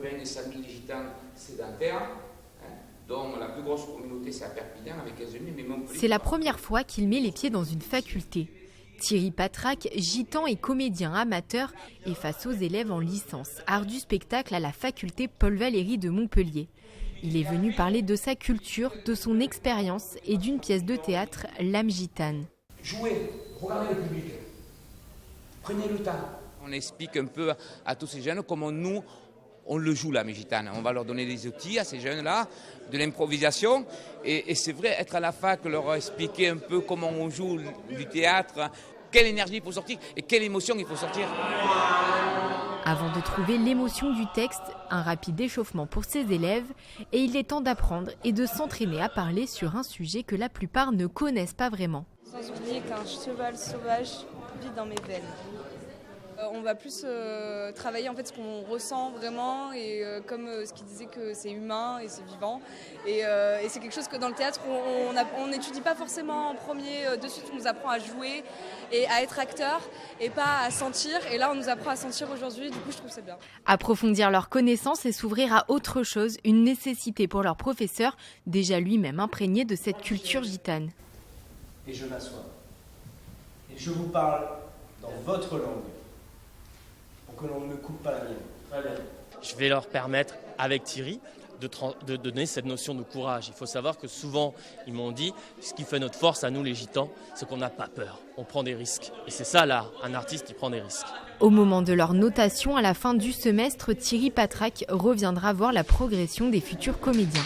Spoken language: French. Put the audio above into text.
85 000 gitans sédentaires, dont la plus grosse communauté c'est à Perpignan avec 15 000. Mais Montpellier... C'est la première fois qu'il met les pieds dans une faculté. Thierry Patrac, gitan et comédien amateur, est face aux élèves en licence, art du spectacle à la faculté Paul Valéry de Montpellier. Il est venu parler de sa culture, de son expérience et d'une pièce de théâtre, L'âme gitane. Jouez, regardez le public, prenez le temps. On explique un peu à tous ces jeunes comment nous, on le joue l'âme gitane. On va leur donner des outils à ces jeunes-là, de l'improvisation. Et c'est vrai, être à la fac, leur expliquer un peu comment on joue du théâtre, quelle énergie il faut sortir et quelle émotion il faut sortir. Avant de trouver l'émotion du texte, un rapide échauffement pour ses élèves et il est temps d'apprendre et de s'entraîner à parler sur un sujet que la plupart ne connaissent pas vraiment. Sans oublier qu'un cheval sauvage vit dans mes veines. On va plus travailler en fait ce qu'on ressent vraiment et comme ce qui disait que c'est humain et c'est vivant et c'est quelque chose que dans le théâtre on n'étudie pas forcément en premier de suite. On nous apprend à jouer et à être acteur et pas à sentir, et là on nous apprend à sentir aujourd'hui, du coup je trouve que c'est bien. Approfondir leurs connaissances et s'ouvrir à autre chose, une nécessité pour leur professeur, déjà lui-même imprégné de cette culture gitane. Et je m'assois et je vous parle dans votre langue, que l'on ne coupe pas la mienne. Je vais leur permettre, avec Thierry, de donner cette notion de courage. Il faut savoir que souvent, ils m'ont dit, ce qui fait notre force à nous les gitans, c'est qu'on n'a pas peur, on prend des risques. Et c'est ça là, un artiste qui prend des risques. Au moment de leur notation, à la fin du semestre, Thierry Patrac reviendra voir la progression des futurs comédiens.